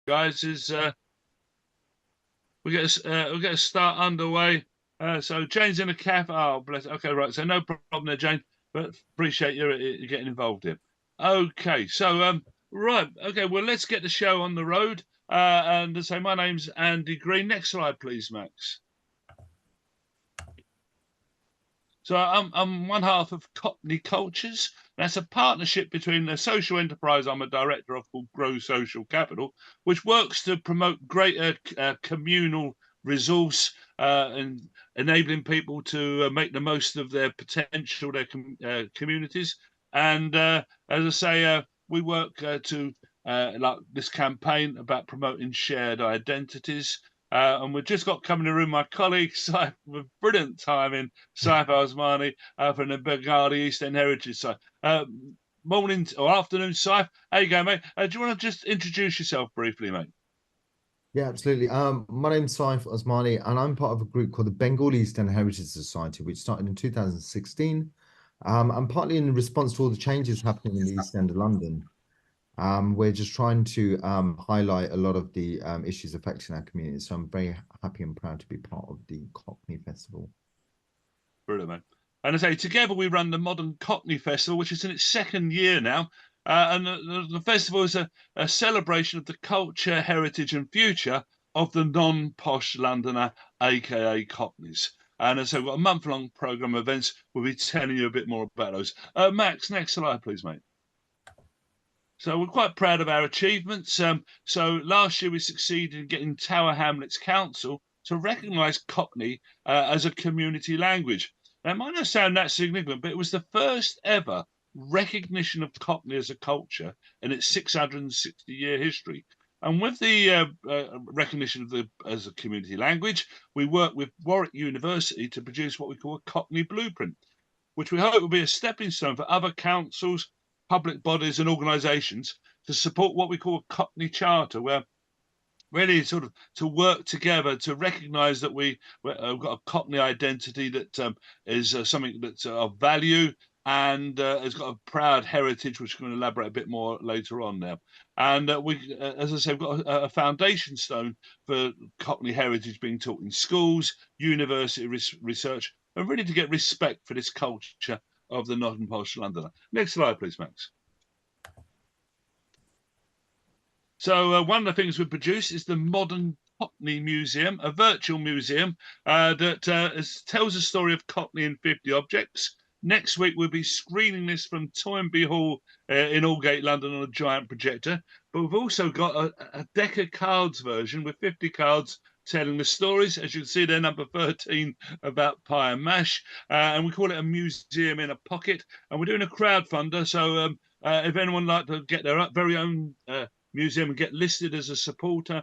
guys, is we get a start underway. So Jane's in a cafe. Oh, bless. Okay, right. So no problem there, Jane. But appreciate you getting involved here. Okay, so right. Okay, well, let's get the show on the road. And to say, my name's Andy Green. Next slide, please, Max. So I'm one half of Cockney Cultures. That's a partnership between a social enterprise I'm a director of called Grow Social Capital, which works to promote greater communal resource and enabling people to make the most of their potential, their communities. And as I say, we work to like this campaign about promoting shared identities. And we've just got coming in the room my colleague, Saif, with brilliant timing, Saif Osmani from the Bengali East End Heritage Site. Morning or afternoon, Saif. How you going, mate? Do you want to just introduce yourself briefly, mate? Yeah, absolutely. My name's Saif Osmani, and I'm part of a group called the Bengali East End Heritage Society, which started in 2016. And partly in response to all the changes happening in the East End of London. We're just trying to highlight a lot of the issues affecting our community. So I'm very happy and proud to be part of the Cockney Festival. Brilliant, mate. And I say, together we run the Modern Cockney Festival, which is in its second year now. And the festival is a celebration of the culture, heritage, and future of the non-posh Londoner, aka Cockneys. And so we've got a month-long programme of events. We'll be telling you a bit more about those. Max, next slide, please, mate. So we're quite proud of our achievements. So last year we succeeded in getting Tower Hamlets Council to recognise Cockney as a community language. Now, it might not sound that significant, but it was the first ever recognition of Cockney as a culture in its 660-year history. And with the recognition of the as a community language, we work with Warwick University to produce what we call a Cockney Blueprint, which we hope will be a stepping stone for other councils, public bodies and organisations to support what we call a Cockney Charter, where really sort of to work together to recognise that we've got a Cockney identity that is something that's of value and has got a proud heritage, which we're going to elaborate a bit more later on now. And as I say, we've got a foundation stone for Cockney heritage being taught in schools, university research, and really to get respect for this culture of the Northern Posh Londoner. Next slide, please, Max. So one of the things we produce is the Modern Cockney Museum, a virtual museum that tells a story of Cockney in 50 objects. Next week, we'll be screening this from Toynbee Hall in Aldgate, London on a giant projector. But we've also got a deck of cards version with 50 cards telling the stories. As you can see, they're number 13 about pie and mash. And we call it a museum in a pocket. And we're doing a crowdfunder. So if anyone would like to get their very own museum and get listed as a supporter,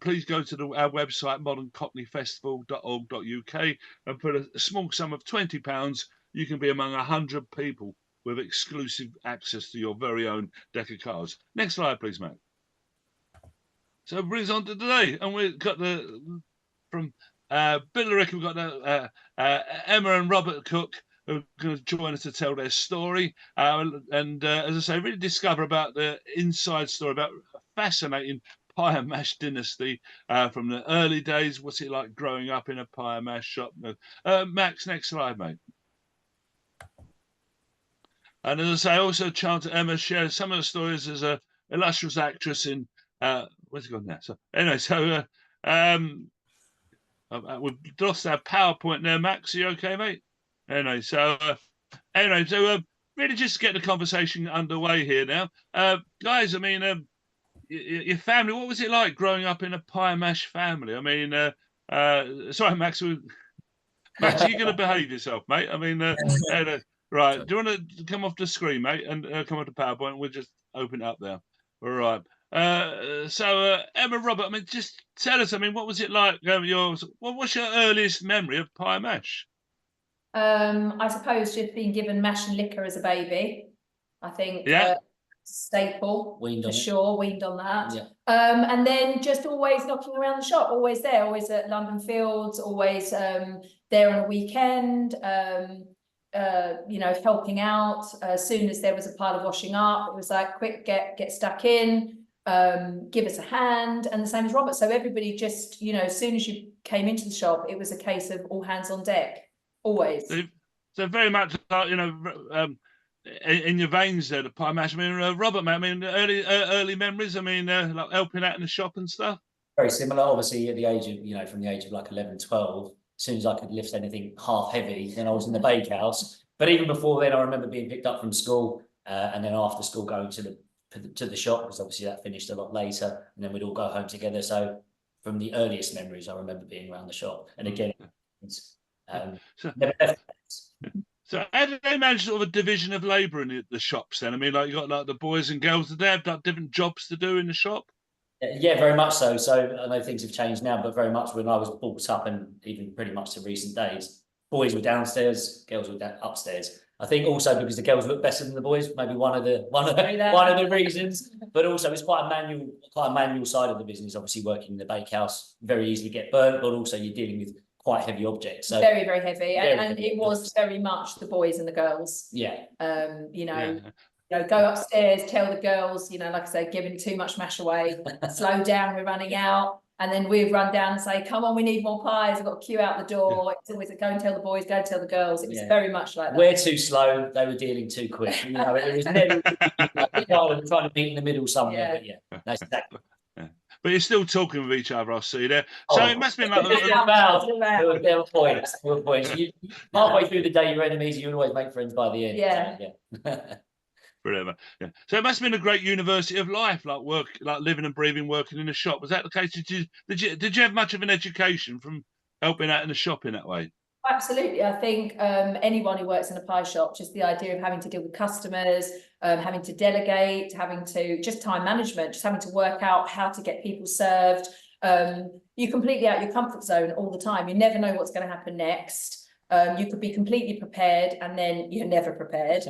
please go to our website, moderncockneyfestival.org.uk, and put a small sum of £20. You can be among 100 people with exclusive access to your very own deck of cards. Next slide, please, Matt. So it brings on to today, and we've got from Billericay, we've got Emma and Robert Cooke, who are going to join us to tell their story. And as I say, really discover about the inside story about a fascinating pie and mash dynasty from the early days. What's it like growing up in a pie and mash shop? Max, next slide, mate. And as I say, also a chance Emma shares some of the stories as an illustrious actress in where's it gone now? So anyway, so we've lost our PowerPoint there, Max. Are you okay, mate? Anyway, so really just get the conversation underway here now, guys. I mean, your family. What was it like growing up in a pie and mash family? I mean, sorry, Max. Max, are you going to behave yourself, mate? I mean, right. Do you want to come off the screen, mate, and come off the PowerPoint? We'll just open it up there. All right. So Emma, Robert, I mean, just tell us. I mean, what was it like? What was your earliest memory of pie and mash? I suppose just being given mash and liquor as a baby. I think staple for sure, weaned on that. Yeah. And then just always knocking around the shop, always there, always at London Fields, always there on a weekend. You know, helping out as soon as there was a pile of washing up. It was like, quick, get stuck in. give us a hand, and the same as Robert. So everybody just, you know, as soon as you came into the shop, it was a case of all hands on deck, always. So very much, you know, in your veins there, the pie mash. I mean, Robert, mate, I mean, early memories. I mean, like helping out in the shop and stuff. Very similar, obviously, at the age of, you know, from the age of like 11, 12, as soon as I could lift anything half heavy, then I was in the bakehouse. But even before then, I remember being picked up from school, and then after school going to the shop, because obviously that finished a lot later, and then we'd all go home together. So from the earliest memories, I remember being around the shop. And again, it's never left. So how did they manage sort of a division of labour in the shops then? I mean, like you got like the boys and girls. Did they have like different jobs to do in the shop? Yeah, very much so. So I know things have changed now, but very much when I was brought up, and even pretty much to recent days, boys were downstairs, girls were upstairs. I think also because the girls look better than the boys, maybe one of the reasons. But also it's quite a manual side of the business. Obviously, working in the bakehouse, very easily get burnt, but also you're dealing with quite heavy objects. So very, very heavy, and it was very much the boys and the girls. Yeah. You know. You know, go upstairs, tell the girls, you know, like I say, giving too much mash away, slow down, we're running out. And then we'd run down and say, come on, we need more pies. I've got to queue out the door. It's always go and tell the boys, go and tell the girls. It was very much like that. We're too slow, they were dealing too quick. You know, it was never trying to meet in the middle somewhere. But that's exactly. But you're still talking with each other, I see there. So it must be like there were points. Halfway through the day, your enemies, you always make friends by the end. Yeah. Brilliant. Yeah. So it must have been a great university of life, like living and breathing, working in a shop. Was that the case? Did you have much of an education from helping out in the shop in that way? Absolutely. I think anyone who works in a pie shop, just the idea of having to deal with customers, having to delegate, having to just time management, just having to work out how to get people served. You're completely out your comfort zone all the time. You never know what's going to happen next. You could be completely prepared and then you're never prepared.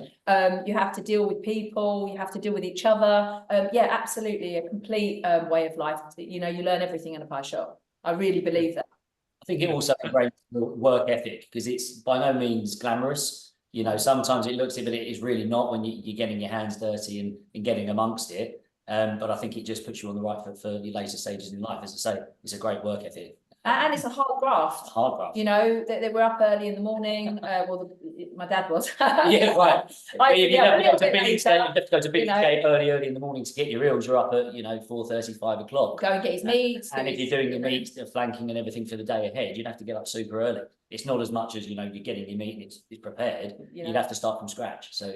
You have to deal with people, you have to deal with each other. Yeah, absolutely, a complete way of life. You know, you learn everything in a pie shop. I really believe that. I think it also has a great work ethic, because it's by no means glamorous. You know, sometimes it looks it, but it is really not when you're getting your hands dirty and getting amongst it. But I think it just puts you on the right foot for your later stages in life. As I say, it's a great work ethic. And it's a hard graft. Hard graft. You know, they were up early in the morning. My dad was. Yeah, right. You have to go to Billy's Gate early in the morning to get your reels. You're up at 4:30, 5 o'clock. Go and get his meats. And if you're doing your meat, the flanking and everything for the day ahead, you'd have to get up super early. It's not as much as you're getting your meat and it's prepared. You'd have to start from scratch. So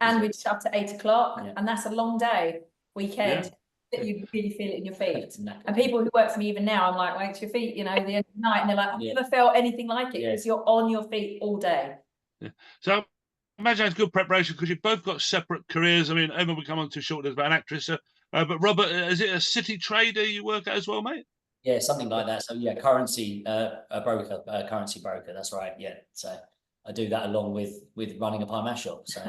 And we'd shut at 8 o'clock, and that's a long day weekend. Yeah. That you really feel it in your feet. And people who work for me even now, I'm like, wait to your feet, the end of the night, and they're like, I've never felt anything like it, because you're on your feet all day. Yeah. So I imagine it's good preparation, because you've both got separate careers. I mean, Emma, we come on to shortly about an actress, but Robert, is it a city trader you work at as well, mate? Yeah, something like that. So currency broker, currency broker. That's right. Yeah. So I do that along with running a pie mash shop. So.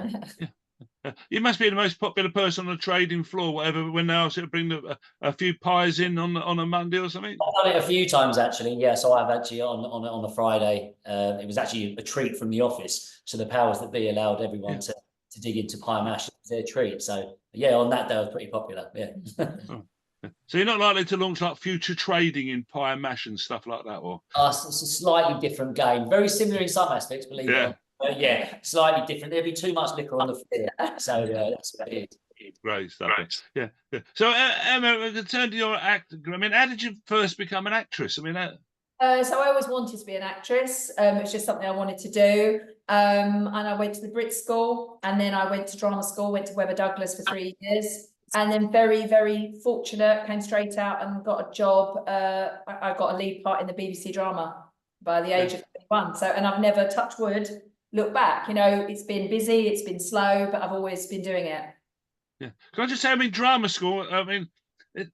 You must be the most popular person on the trading floor, whatever, when they ask you to bring a few pies in on a Monday or something. I've done it a few times actually. Yeah, so I've actually on a Friday. It was actually a treat from the office. So the powers that be allowed everyone to dig into pie mash as their treat. So yeah, on that day I was pretty popular. Yeah. So you're not likely to launch like future trading in pie and mash and stuff like that, or? It's a slightly different game. Very similar in some aspects, believe it. Yeah, slightly different. There'd be too much liquor on the floor. So that's what it is. Great stuff. Right. Yeah. So Emma, to turn to your acting, I mean, how did you first become an actress? I mean, so I always wanted to be an actress. It was just something I wanted to do. And I went to the Brit School, and then I went to drama school, went to Webber Douglas for 3 years. And then very, very fortunate, came straight out and got a job. I got a lead part in the BBC drama by the age of 21. So, and I've never, touched wood, look back. It's been busy, it's been slow, but I've always been doing it. Yeah. Can I just say, I mean, drama school, I mean,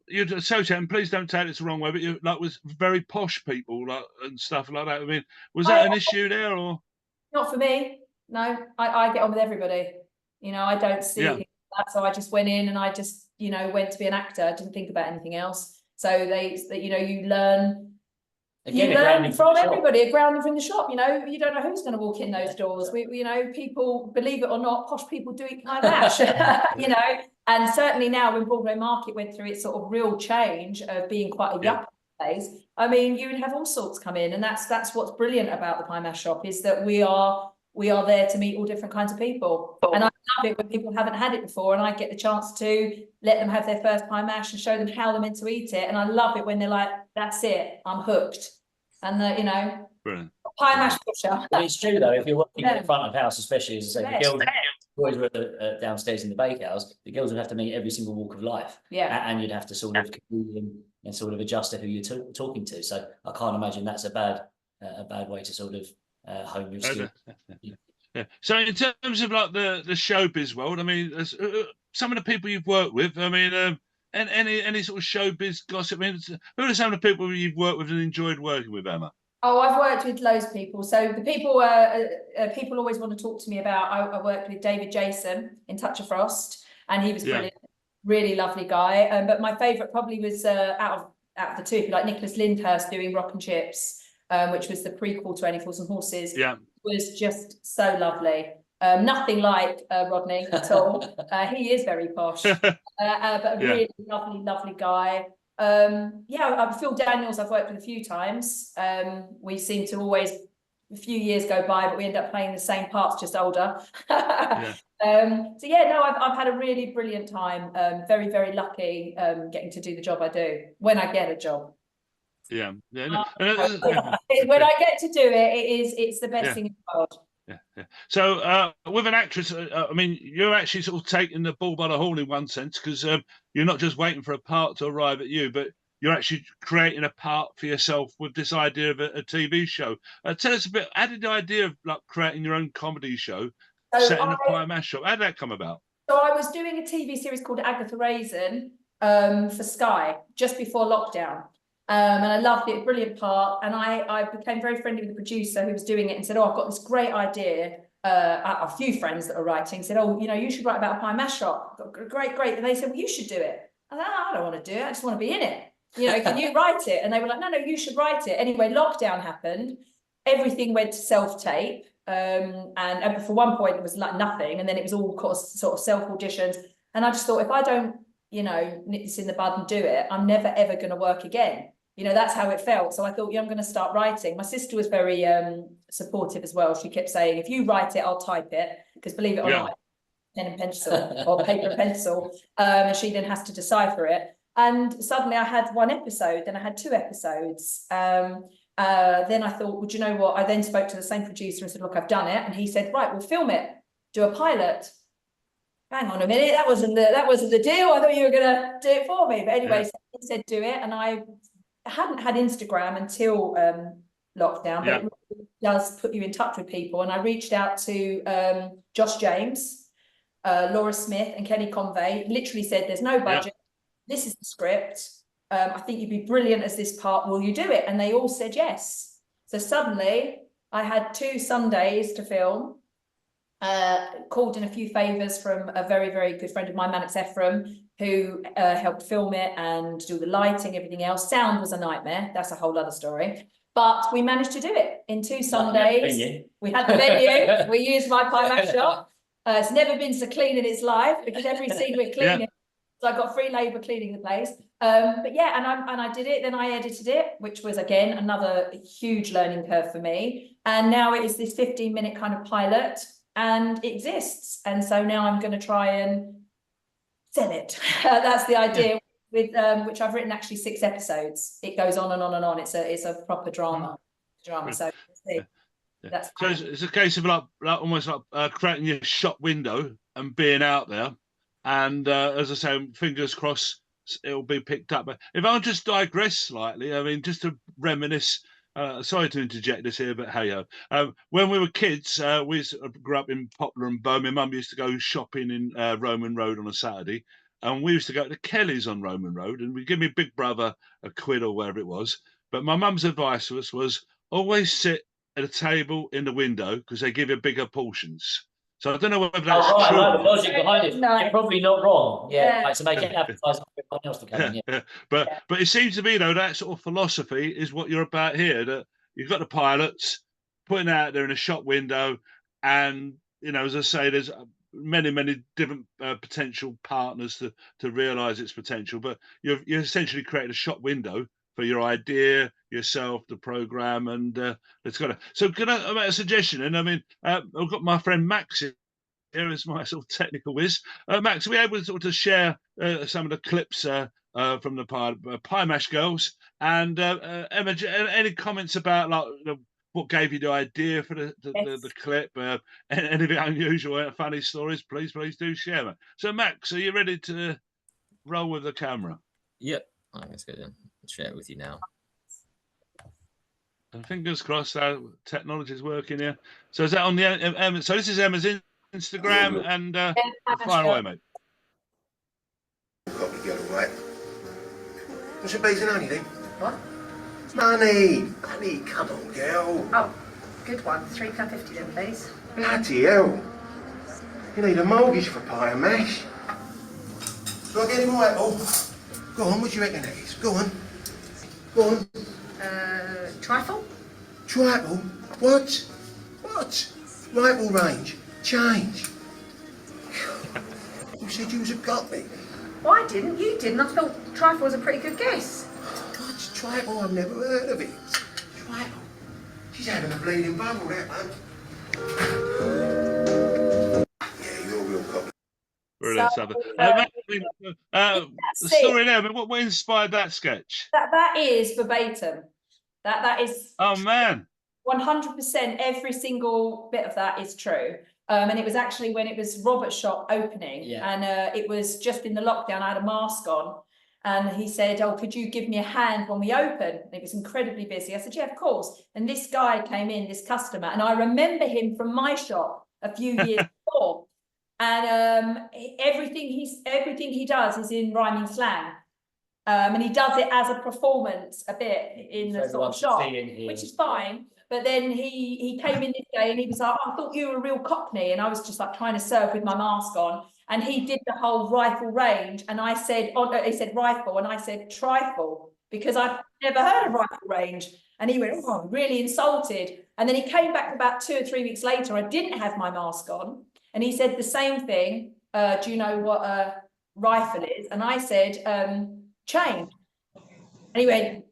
you'd associate, and please don't take this the wrong way, but you was very posh people and stuff like that. I mean, was that an issue there, or? Not for me. No, I get on with everybody. I don't see that. So I just went in and I just, went to be an actor. I didn't think about anything else. So you learn. Again, you learn from everybody, a grounding from the shop. You don't know who's going to walk in those doors. People, believe it or not, posh people do eat pie mash. And certainly now when Broadway Market went through its sort of real change of being quite a yuppie place, I mean, you would have all sorts come in, and that's what's brilliant about the Pie Mash Shop, is that we are there to meet all different kinds of people. And I love it when people haven't had it before, and I get the chance to let them have their first pie mash and show them how they're meant to eat it. And I love it when they're like, that's it, I'm hooked. And you know, Brilliant. Pie mash pusher. But it's true though, if you're working at the front of house, especially as I say, the girls boys were downstairs in the bakehouse, the girls would have to meet every single walk of life. Yeah. And you'd have to sort of and sort of adjust to who you're talking to. So I can't imagine that's a bad way to sort of hone your skill. Yeah. So in terms of like the showbiz world, I mean, some of the people you've worked with, I mean, and any sort of showbiz gossip. I mean, who are some of the people you've worked with and enjoyed working with, Emma? Oh, I've worked with loads of people. So the people people always want to talk to me about. I worked with David Jason in Touch of Frost, and he was brilliant, really lovely guy. But my favourite probably was out of the two, if you like, Nicholas Lyndhurst doing Rock and Chips, which was the prequel to Any Fools and Horses. Yeah, was just so lovely. Nothing like Rodney at all. He is very posh, but a really lovely guy. Phil Daniels I've worked with a few times. We seem to always, a few years go by, but we end up playing the same parts, just older. I've had a really brilliant time. Very, very lucky getting to do the job I do when I get a job. When I get to do it, it's the best thing in the world. So with an actress, I mean, you're actually sort of taking the bull by the horn in one sense, because you're not just waiting for a part to arrive at you, but you're actually creating a part for yourself with this idea of a TV show. Tell us a bit, how did the idea of like creating your own comedy show set in a Pie Mash Shop, how did that come about? So I was doing a TV series called Agatha Raisin for Sky just before lockdown. And I loved it, brilliant part. And I became very friendly with the producer who was doing it and said, oh, I've got this great idea. A few friends that are writing said, oh, you know, you should write about a pie mash shop. Great. And they said, well, you should do it. I said, oh, I don't want to do it. I just want to be in it. You know, can you write it? And they were like, no, you should write it. Anyway, lockdown happened. Everything went to self-tape. And for one point, it was like nothing. And then it was all sort of self-auditions. And I just thought, if I don't, you know, nip this in the bud and do it, I'm never, ever going to work again. You know, that's how it felt. So I thought, I'm going to start writing. My sister was very supportive as well. She kept saying, if you write it, I'll type it. Because believe it or not, pen and pencil or paper and pencil. And she then has to decipher it. And suddenly I had one episode, then I had 2 episodes. Then I thought, well, do you know what? I then spoke to the same producer and said, look, I've done it. And he said, right, we'll film it. Do a pilot. Hang on a minute, that wasn't the deal. I thought you were going to do it for me. But anyway, so he said, do it. And I hadn't had Instagram until lockdown, but it really does put you in touch with people. And I reached out to Josh James, Laura Smith and Kenny Convey, literally said, there's no budget. This is the script. I think you'd be brilliant as this part. Will you do it? And they all said yes. So suddenly I had 2 Sundays to film, called in a few favours from a very, very good friend of mine, Mannix Ephraim, who helped film it and do the lighting, everything else. Sound was a nightmare. That's a whole other story. But we managed to do it in 2 Sundays. We had the venue. We used my Pie Mash Shop. It's never been so clean in its life, because every scene we're cleaning. So I got free labour cleaning the place. But yeah, and I did it. Then I edited it, which was, again, another huge learning curve for me. And now it is this 15-minute kind of pilot, and it exists. And so now I'm going to try and sell it. That's the idea. With which I've written actually 6 episodes. It goes on and on and on. It's a proper drama. So that's so it's a case of like almost like creating your shop window and being out there. And as I say, fingers crossed, it'll be picked up. But if I'll just digress slightly, I mean, just to reminisce. Sorry to interject this here, but hey, when we were kids, we grew up in Poplar and Bow. My mum used to go shopping in Roman Road on a Saturday, and we used to go to Kelly's on Roman Road, and we'd give me big brother a quid or wherever it was. But my mum's advice to us was always sit at a table in the window, because they give you bigger portions. So I don't know whether that's true. Right, the logic behind it. No. You're probably not wrong. Like to make it advertising for everyone else to come in. But it seems to me, though, that sort of philosophy is what you're about here. That you've got the pilots putting out there in a shop window, and you know, as I say, there's many different potential partners to realise its potential. But you've essentially created a shop window for your idea, yourself, the program, and it's got. So, can I make a suggestion? And I mean, I've got my friend Max here as my sort of technical whiz. Max, are we able to sort of share some of the clips from the Pie Mash Girls? And Emma, any comments about like what gave you the idea for the clip? Anything unusual, funny stories? Please do share, man. So, Max, are you ready to roll with the camera? Yep. Let's go then. I'll share it with you now. And fingers crossed, how technology is working here. So, is that on the Emma? So, this is Emma's Instagram, and fire away, mate. Got to get all right. What's your base and honey, then? What? Money, come on, girl. Oh, good one. £3.50 then, please. Bloody hell. You need a mortgage for pie and mash. Do I get him right, oh? Go on, what do you reckon that is? Go on. Go on. Trifle? Trifle? What? What? Rifle range. Change. You said you was a cockney. Well, I didn't. You didn't. I thought trifle was a pretty good guess. What's trifle? I've never heard of it. Trifle? She's having a bleeding bubble, that one. Yeah, you're a real cockney. Brilliant stuff. The story there, what inspired that sketch? That is verbatim. That is. Oh man. 100%. Every single bit of that is true. And it was actually when it was Robert's shop opening, and it was just in the lockdown. I had a mask on, and he said, "Oh, could you give me a hand when we open?" And it was incredibly busy. I said, "Yeah, of course." And this guy came in, this customer, and I remember him from my shop a few years before. And everything he does is in rhyming slang, and he does it as a performance a bit in the sort of shop, which is fine. But then he came in this day and he was like, "Oh, I thought you were a real cockney," and I was just like trying to serve with my mask on. And he did the whole rifle range, and I said, he said rifle, and I said trifle, because I've never heard of rifle range. And he went, "Oh, I'm really insulted." And then he came back about 2 or 3 weeks later. I didn't have my mask on. And he said the same thing. "Do you know what a rifle is?" And I said, "Chain." And he went,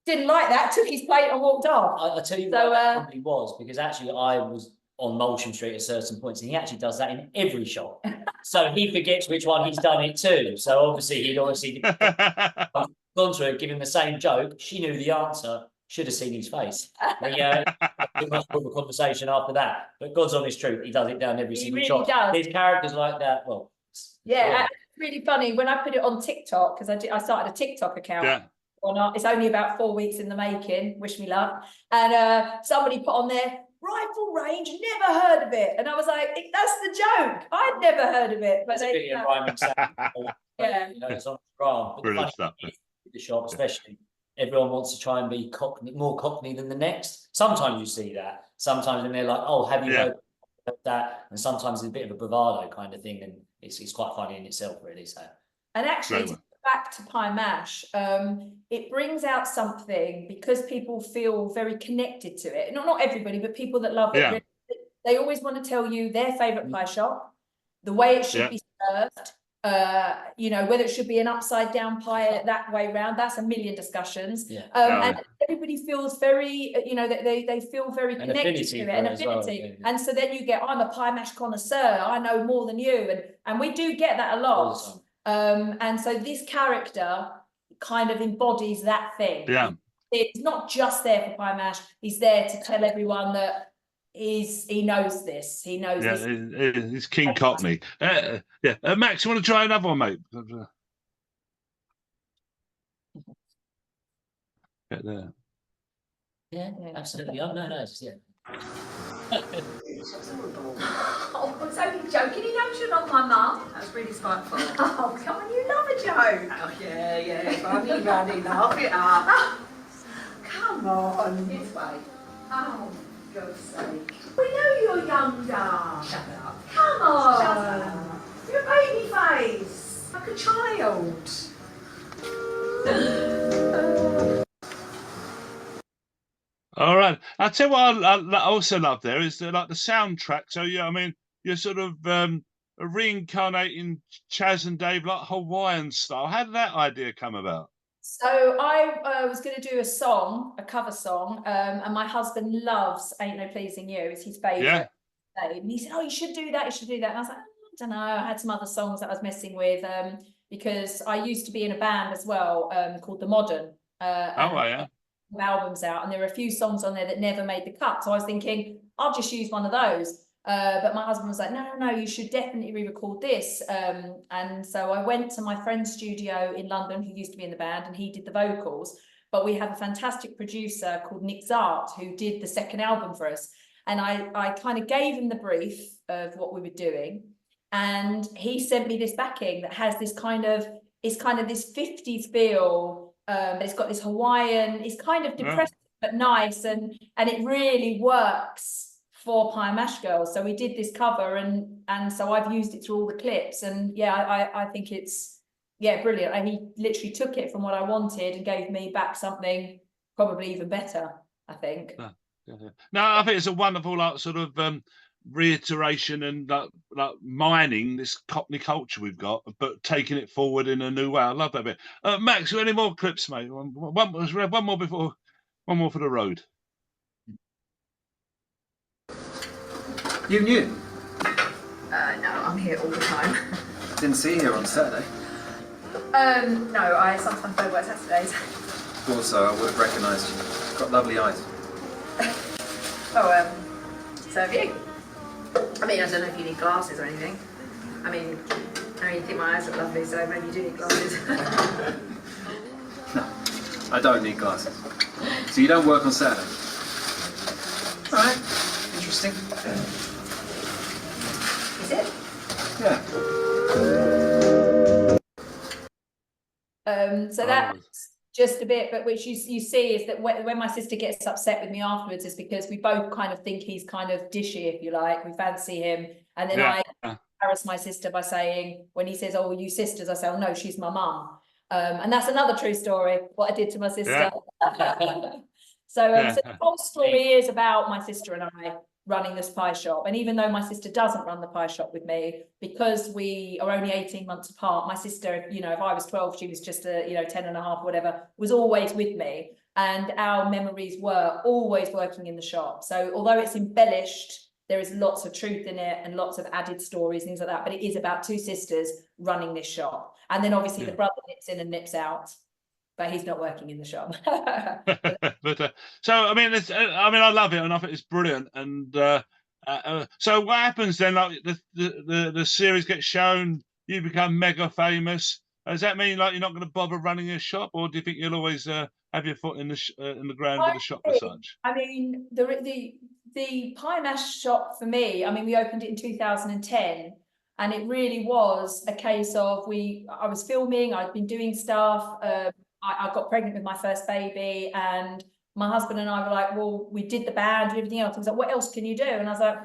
didn't like that, took his plate and walked off. I'll tell you what that probably was, because actually I was on Molsham Street at certain points, and he actually does that in every shop. So he forgets which one he's done it to. So obviously he'd gone to her, give him the same joke. She knew the answer, should have seen his face. Much more of a conversation after that. But God's honest truth, he does it down every single shop. Does. There's characters like that. Well, yeah, it's really funny when I put it on TikTok, because I started a TikTok account. Yeah. Or not, it's only about 4 weeks in the making, wish me luck. And somebody put on there, "Rifle range, never heard of it." And I was like, that's the joke. I'd never heard of it. But they, yeah, you know, it's on the Brilliant stuff. The shop, especially, everyone wants to try and be cockney, more cockney than the next. Sometimes you see that. Sometimes when they're like, "Oh, have you heard of that?" And sometimes it's a bit of a bravado kind of thing, and it's quite funny in itself, really. So. And actually, back to Pie Mash, it brings out something, because people feel very connected to it. Not everybody, but people that love it. They always want to tell you their favourite pie shop, the way it should be served, you know, whether it should be an upside down pie that way round. That's a million discussions. And everybody feels very, you know, they feel very connected to it, and affinity. And so then you get, "I'm a Pie Mash connoisseur, I know more than you." And we do get that a lot. And so this character kind of embodies that thing. Yeah, it's not just there for Pie Mash. He's there to tell everyone that he knows this. He knows this. He's King Cockney. Max, you want to try another one, mate? Get there. Yeah, absolutely. Oh, no, yeah. Oh, I was only joking. He knows you're not my mum. That was really spiteful. Oh, come on, you love a joke. Oh, yeah. Funny, laugh it up. Come on. This way. Oh, for God's sake. We know you're younger. Shut up. Come on. Shut up. You're a baby face. Like a child. All right. I'll tell you what I also love there is like the soundtrack. So yeah, I mean, you're sort of reincarnating Chaz and Dave like Hawaiian style. How did that idea come about? So I was going to do a cover song, and my husband loves "Ain't No Pleasing You." It's his favourite. Yeah. And he said, "Oh, you should do that. You should do that." And I was like, I don't know. I had some other songs that I was messing with, because I used to be in a band as well, called The Modern. Yeah. Albums out, and there were a few songs on there that never made the cut. So I was thinking, I'll just use one of those. But my husband was like, no, you should definitely re-record this. And so I went to my friend's studio in London, who used to be in the band, and he did the vocals. But we have a fantastic producer called Nick Zart, who did the second album for us. And I kind of gave him the brief of what we were doing. And he sent me this backing that has this it's kind of this 50s feel. It's got this Hawaiian, it's kind of depressing, but nice. And it really works for Pie Mash Girls. So we did this cover, and so I've used it through all the clips, and yeah, I think it's brilliant. And he literally took it from what I wanted and gave me back something probably even better, I think. No, I think it's a wonderful sort of reiteration and mining this Cockney culture we've got, but taking it forward in a new way. I love that bit. Max, any more clips, mate? One more for the road. You knew? No, I'm here all the time. Didn't see you here on Saturday. No, I sometimes don't work Saturdays. Also, I would have recognised you. Got lovely eyes. Oh, so have you. I mean, I don't know if you need glasses or anything. I mean, you think my eyes look lovely, so maybe you do need glasses. No, I don't need glasses. So you don't work on Saturday? All right, interesting. Is it? Yeah. So that's just a bit, but which you see is that when my sister gets upset with me afterwards is because we both kind of think he's kind of dishy, if you like. We fancy him, and then I embarrass my sister by saying, when he says, "Oh, you sisters," I say, "Oh no, she's my mum." And that's another true story, what I did to my sister. So the whole story is about my sister and I running this pie shop. And even though my sister doesn't run the pie shop with me, because we are only 18 months apart, my sister, if I was 12, she was just 10 and a half, whatever, was always with me. And our memories were always working in the shop. So although it's embellished, there is lots of truth in it and lots of added stories, things like that. But it is about two sisters running this shop. And then obviously the brother nips in and nips out, but he's not working in the shop. But so I mean, I love it, and I think it's brilliant. And so what happens then? Like the series gets shown, you become mega famous. Does that mean like you're not going to bother running a shop, or do you think you'll always have your foot in the ground with the shop as such? I mean, the pie mash shop for me, I mean, we opened it in 2010. And it really was a case of I was filming, I'd been doing stuff. I got pregnant with my first baby, and my husband and I were like, well, we did the band and everything else. He was like, what else can you do? And I was like,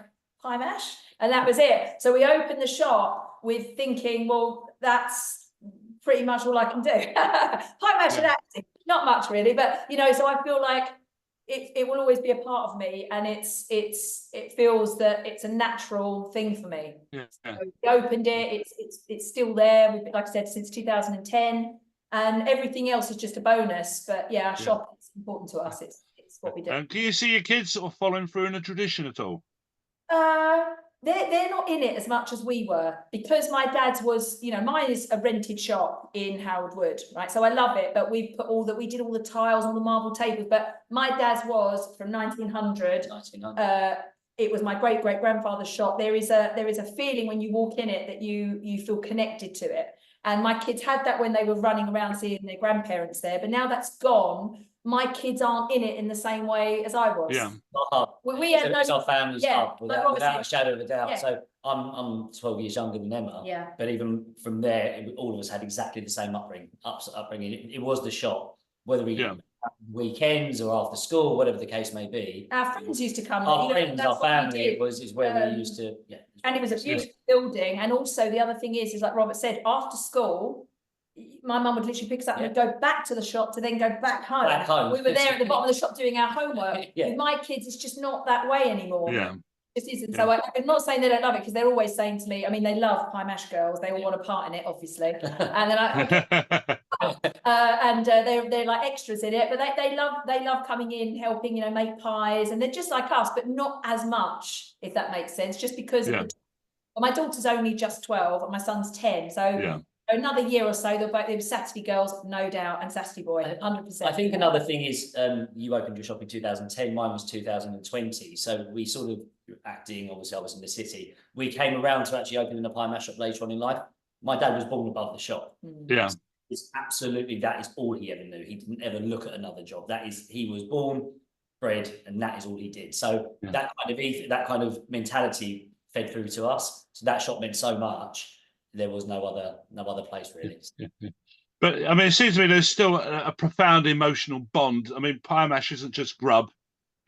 pie mash. And that was it. So we opened the shop with thinking, well, that's pretty much all I can do. Pie mash and acting, not much really, but so I feel like it will always be a part of me, and it feels that it's a natural thing for me. So we opened it, it's still there. We've been, like I said, since 2010, and everything else is just a bonus. But our shop is important to us. It's what we do. And do you see your kids sort of following through in a tradition at all? They're not in it as much as we were, because my dad's was, mine is a rented shop in Howard Wood, right? So I love it, but we did all the tiles on the marble tables. But my dad's was from 1900. It was my great grandfather's shop. There is a feeling when you walk in it that you feel connected to it. And my kids had that when they were running around seeing their grandparents there, but now that's gone. My kids aren't in it in the same way as I was. Yeah. It's our family's hub, without a shadow of a doubt. Yeah. So I'm 12 years younger than Emma. Yeah. But even from there, all of us had exactly the same upbringing. It was the shop, whether we weekends or after school, whatever the case may be. Our friends used to come. Our friends, our family is where we used to. Yeah. And it was a beautiful building. And also the other thing is like Robert said, after school, my mum would literally pick us up and go back to the shop to then go back home. We were there at the bottom of the shop doing our homework. With my kids, it's just not that way anymore. Yeah. Just isn't. So I'm not saying they don't love it, because they're always saying to me, I mean, they love pie mash girls. They all want a part in it, obviously. And then they're like extras in it, but they love coming in, helping, you know, make pies, and they're just like us, but not as much, if that makes sense. Just because of my daughter's only just 12 and my son's 10, so another year or so they'll be Saturday girls, no doubt, and Saturday boy, 100%. I think another thing is, you opened your shop in 2010, mine was 2020, so we sort of acting, obviously I was in the city, we came around to actually opening a pie mash shop later on in life. My dad was born above the shop. Yeah. It's absolutely, that is all he ever knew. He didn't ever look at another job. That is, he was born, bred, and that is all he did. So that kind of mentality fed through to us. So that shop meant so much. There was no other place really. But I mean, it seems to me there's still a profound emotional bond. I mean, pie mash isn't just grub;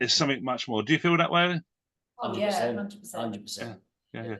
it's something much more. Do you feel that way? 100%. Yeah.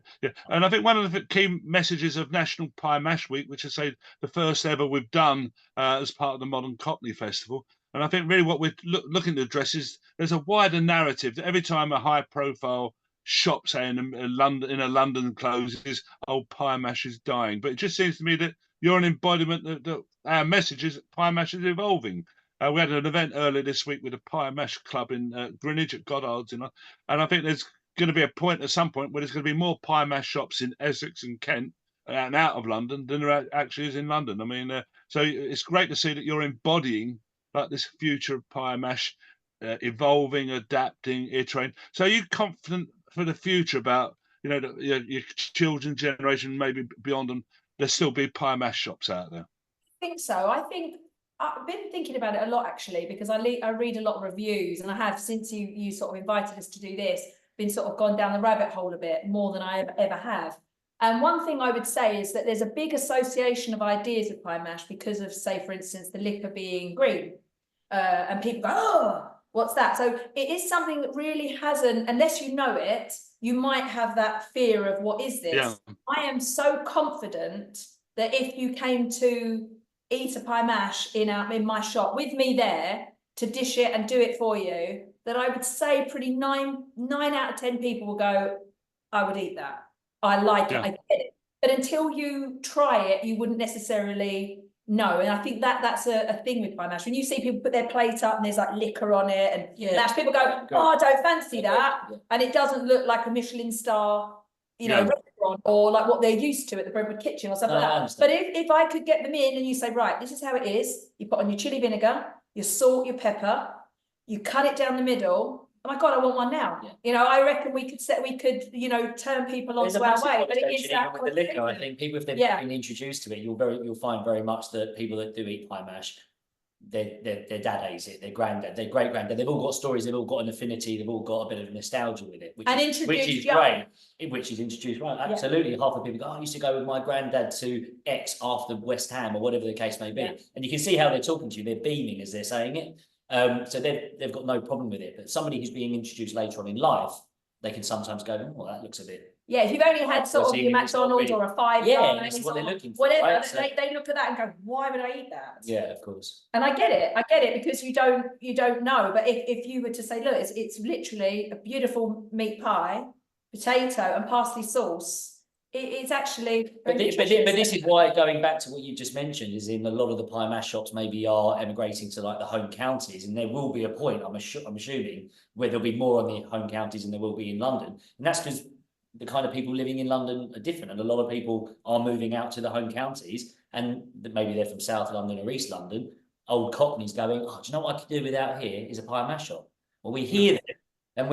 And I think one of the key messages of National Pie Mash Week, which is say the first ever we've done as part of the Modern Cockney Festival, and I think really what we're looking to address is there's a wider narrative that every time a high-profile shop, say in a London closes, old pie mash is dying. But it just seems to me that you're an embodiment that our message is pie mash is evolving. We had an event earlier this week with a pie mash club in Greenwich at Goddard's, and I think there's going to be a point at some point where there's going to be more pie mash shops in Essex and Kent and out of London than there actually is in London. I mean, so it's great to see that you're embodying like this future of pie mash, evolving, adapting, iterating. So are you confident for the future about, you know, your children's generation, maybe beyond them, there'll still be pie mash shops out there? I think so. I think I've been thinking about it a lot actually, because I read a lot of reviews, and I have, since you sort of invited us to do this, been sort of gone down the rabbit hole a bit more than I ever have. And one thing I would say is that there's a big association of ideas with pie mash because of, say, for instance, the liquor being green, and people go, oh, what's that? So it is something that really hasn't, unless you know it, you might have that fear of what is this? Yeah. I am so confident that if you came to eat a pie mash in my shop with me there to dish it and do it for you, that I would say pretty nine out of 10 people will go, I would eat that. I like it, I get it. But until you try it, you wouldn't necessarily know. And I think that's a thing with pie mash. When you see people put their plate up and there's like liquor on it and mash, people go, oh, I don't fancy that. And it doesn't look like a Michelin star, you know, restaurant, or like what they're used to at the Brentwood kitchen or something like that. But if I could get them in and you say, right, this is how it is. You put on your chili vinegar, your salt, your pepper, you cut it down the middle. Oh my God, I want one now. You know, I reckon we could, you know, turn people onto our way. But it is that with the liquor. I think people, if they've been introduced to it, you'll find very much that people that do eat pie mash, their dad ate it, their granddad, their great granddad. They've all got stories. They've all got an affinity. They've all got a bit of nostalgia with it, which is great. Which is introduced right. Absolutely, half the people go, oh, I used to go with my granddad to X after West Ham or whatever the case may be, and you can see how they're talking to you. They're beaming as they're saying it. So they've got no problem with it. But somebody who's being introduced later on in life, they can sometimes go, oh, that looks a bit. Yeah, if you've only had sort of your McDonald's or a Five Guys, that's what they're looking for, whatever, right? So they look at that and go, why would I eat that? Yeah, of course. And I get it because you don't know. But if you were to say, look, it's literally a beautiful meat pie, potato and parsley sauce. It's actually but this is why, going back to what you just mentioned, is in a lot of the pie mash shops maybe are emigrating to like the home counties, and there will be a point, I'm assuming, where there'll be more on the home counties than there will be in London, and that's because the kind of people living in London are different, and a lot of people are moving out to the home counties, and maybe they're from South London or East London. Old Cockneys going, oh, do you know what I could do without here is a pie mash shop. Well, we hear them,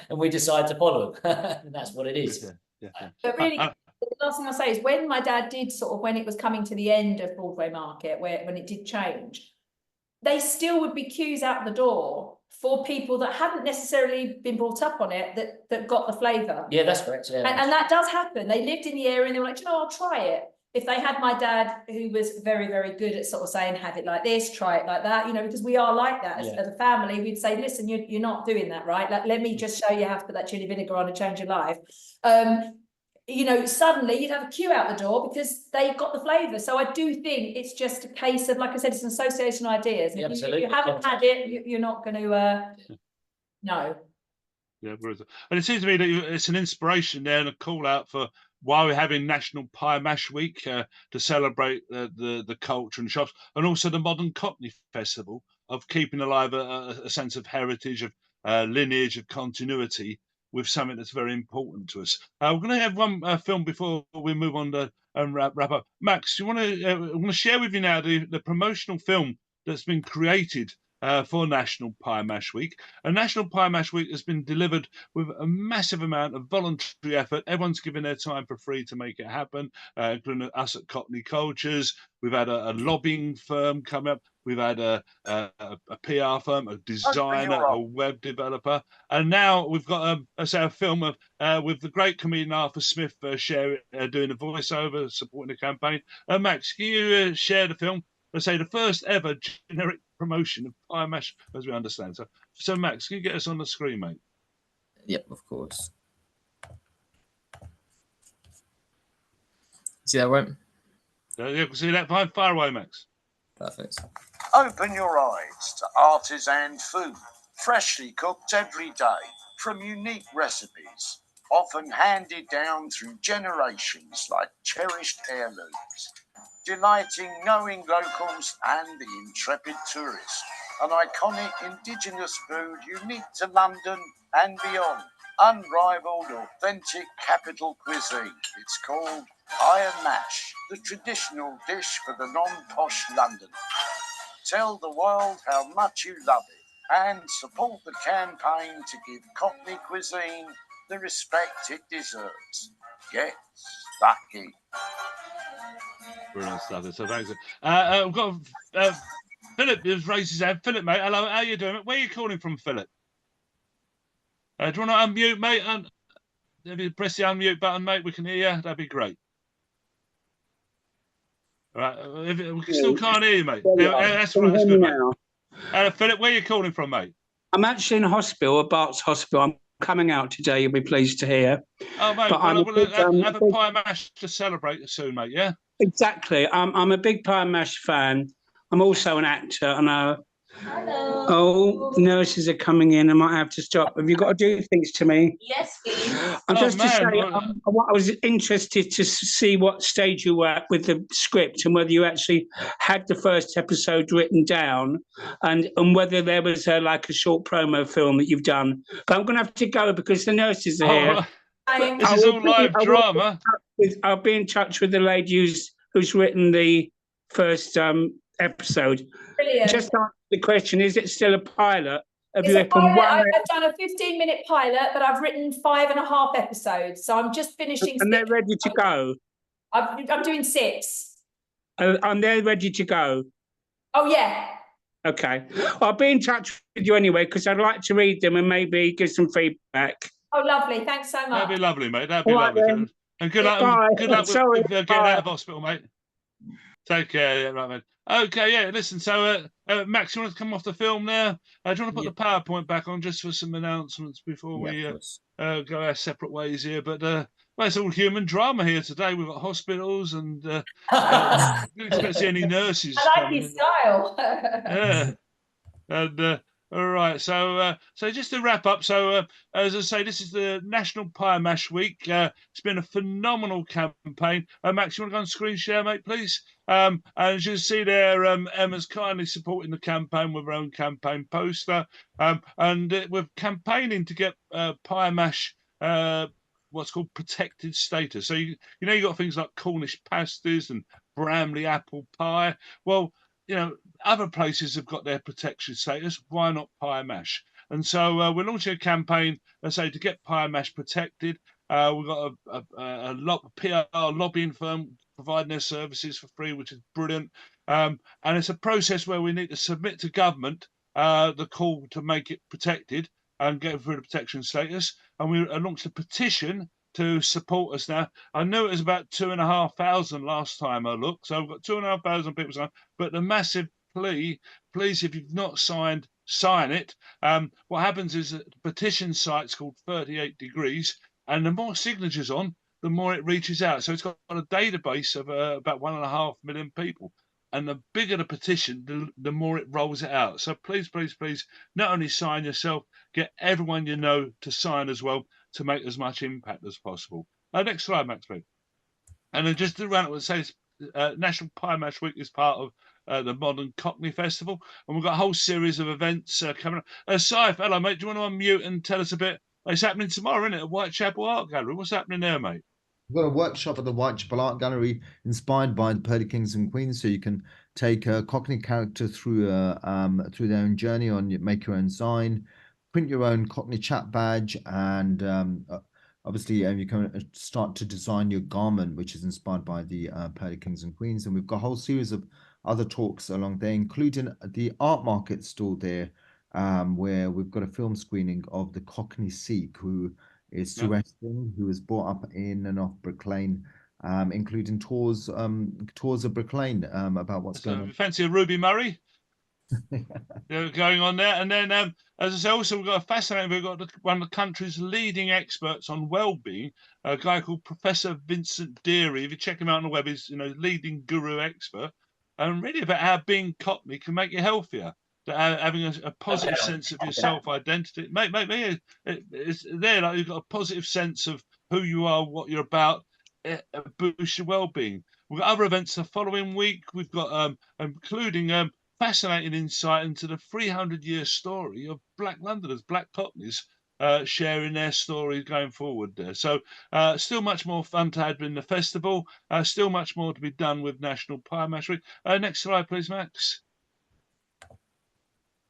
and we decide to follow them, and that's what it is. But really, the last thing I'll say is when my dad did sort of, when it was coming to the end of Broadway Market, when it did change, they still would be queues out the door for people that hadn't necessarily been brought up on it, that got the flavour. Yeah, that's correct. Yeah, and that does happen. They lived in the area and they were like, you know, I'll try it. If they had my dad, who was very, very good at sort of saying, have it like this, try it like that, you know, because we are like that as a family. We'd say, listen, you're not doing that, right? Like, let me just show you how to put that chili vinegar on and change your life. You know, suddenly you'd have a queue out the door because they've got the flavour. So I do think it's just a case of, like I said, it's an association of ideas. If you haven't had it, you're not going to know. Yeah, and it seems to me that it's an inspiration there and a call out for why we're having National Pie Mash Week to celebrate the culture and shops, and also the Modern Cockney Festival of keeping alive a sense of heritage, of lineage, of continuity with something that's very important to us. We're going to have one film before we move on to wrap up. Max, you want to share with you now the promotional film that's been created for National Pie Mash Week. And National Pie Mash Week has been delivered with a massive amount of voluntary effort. Everyone's given their time for free to make it happen, including us at Cockney Cultures. We've had a lobbying firm come up. We've had a PR firm, a designer, a web developer, and now we've got a film of with the great comedian Arthur Smith doing a voiceover supporting the campaign. Max, can you share the film? Let's say the first ever generic promotion of Pie Mash, as we understand. So Max, can you get us on the screen, mate? Yep, of course. See that right? You can see that fine. Fire away, Max. Perfect. Open your eyes to artisan food, freshly cooked every day from unique recipes, often handed down through generations like cherished heirlooms, delighting knowing locals and the intrepid tourist. An iconic indigenous food unique to London and beyond. Unrivaled, authentic capital cuisine. It's called Pie and Mash, the traditional dish for the non-posh Londoner. Tell the world how much you love it and support the campaign to give Cockney cuisine the respect it deserves. Get stucky. Brilliant stuff. So thanks. We've got Philip has raised his hand. Philip, mate, hello. How you doing? Where are you calling from, Philip? Do you want to unmute, mate? If you press the unmute button, mate, we can hear you. That'd be great. All right. We still can't hear you, mate. That's right. That's good, mate. Philip, where are you calling from, mate? I'm actually in hospital, at Bart's Hospital. I'm coming out today. You'll be pleased to hear. Oh, mate, we'll have a pie mash to celebrate soon, mate, yeah? Exactly. I'm a big Pie and Mash fan. I'm also an actor, and Hello. Oh, nurses are coming in. I might have to stop. Have you got to do things to me? Yes, please. To say, I was interested to see what stage you were at with the script and whether you actually had the first episode written down, and whether there was like a short promo film that you've done. But I'm going to have to go because the nurses are here. This is all live drama. I'll be in touch with the lady who's written the first episode. Brilliant. Just answer the question: is it still a pilot? I've done a 15-minute pilot, but I've written 5.5 episodes, so I'm just finishing. And they're ready to go. I'm doing 6. And they're ready to go. Oh yeah. Okay, I'll be in touch with you anyway because I'd like to read them and maybe give some feedback. Oh, lovely! Thanks so much. That'd be lovely, mate. That'd be lovely. Then. And good luck. Bye. Good luck with getting Bye. out of hospital, mate. Take care, yeah, right, mate. Okay, yeah. Listen, so Max, you want to come off the film now? Do you want to put the PowerPoint back on just for some announcements before we go our separate ways here? But well, it's all human drama here today. We've got hospitals and you don't expect to see any nurses. I like his style. Yeah, and. All right, so just to wrap up, so as I say, this is the National Pie Mash Week. It's been a phenomenal campaign. Max, you want to go on screen share, mate, please? And as you see there, Emma's kindly supporting the campaign with her own campaign poster. And we're campaigning to get Pie Mash what's called protected status. So you got things like Cornish pasties and Bramley apple pie. Well, other places have got their protection status. Why not Pie Mash? And so we're launching a campaign, let's say, to get Pie Mash protected. We've got a PR lobbying firm providing their services for free, which is brilliant. And it's a process where we need to submit to government the call to make it protected and get through the protection status. And we launched a petition to support us now. I know it was about 2,500 last time I looked, so we've got 2,500 people signed. But the massive plea, please, if you've not signed, sign it. What happens is that the petition site's called 38 Degrees, and the more signatures on, the more it reaches out. So it's got a database of about 1.5 million people. and the bigger the petition, the more it rolls it out. So please, please, please, not only sign yourself, get everyone you know to sign as well to make as much impact as possible. Next slide, Max, please. And then just to round up, it says National Pie Mash Week is part of the Modern Cockney Festival, and we've got a whole series of events coming up. Saif, hello, mate. Do you want to unmute and tell us a bit? It's happening tomorrow, isn't it, at Whitechapel Art Gallery? What's happening there, mate? We've got a workshop at the Whitechapel Art Gallery inspired by the Pearly Kings and Queens, so you can take a Cockney character through their own journey on make your own sign, print your own Cockney chat badge, and obviously you can start to design your garment, which is inspired by the Pearly Kings and Queens. And we've got a whole series of other talks along there, including the art market stall there, where we've got a film screening of the Cockney Sikh, who is Sue Weston, who was brought up in and off Brick Lane, including tours of Brick Lane about what's going on. Fancy a Ruby Murray going on there. And then, as I say, also we've got we've got one of the country's leading experts on well-being, a guy called Professor Vincent Deary. If you check him out on the web, he's leading guru expert, and really about how being Cockney can make you healthier. Having a positive sense of your self-identity, it's there. Like you've got a positive sense of who you are, what you're about. It boosts your well-being. We've got other events the following week. We've got including fascinating insight into the 300-year story of Black Londoners, Black Cockneys, sharing their story going forward there. So still much more fun to have in the festival. Still much more to be done with National Pie Mash Week. Next slide, please, Max.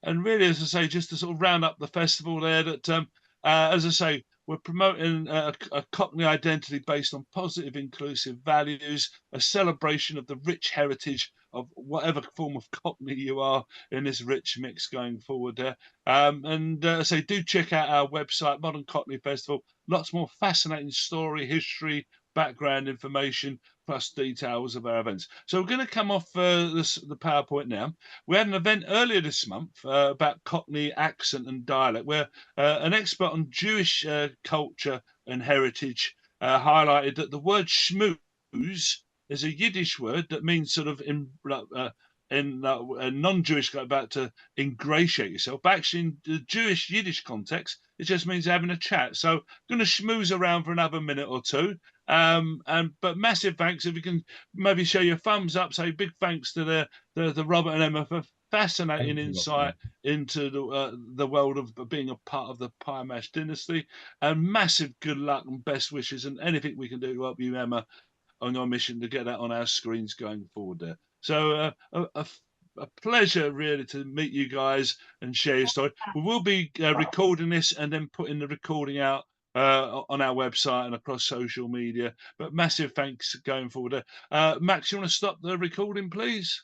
And really, as I say, just to sort of round up the festival there, that as I say, we're promoting a Cockney identity based on positive, inclusive values, a celebration of the rich heritage of whatever form of Cockney you are in this rich mix going forward there. And as I say, do check out our website, Modern Cockney Festival. Lots more fascinating story, history, background information, plus details of our events. So we're going to come off the PowerPoint now. We had an event earlier this month about Cockney accent and dialect, where an expert on Jewish culture and heritage highlighted that the word schmooze is a Yiddish word that means sort of in non-Jewish, about to ingratiate yourself. But actually, in the Jewish Yiddish context, it just means having a chat. So I'm going to schmooze around for another minute or two. But massive thanks. If you can maybe show your thumbs up, say big thanks to the Robert and Emma for fascinating insight into the world of being a part of the Pie Mash dynasty, and massive good luck and best wishes and anything we can do to help you, Emma, on your mission to get that on our screens going forward there. So a pleasure really to meet you guys and share your story. We will be recording this and then putting the recording out on our website and across social media. But massive thanks going forward there. Max, you want to stop the recording, please?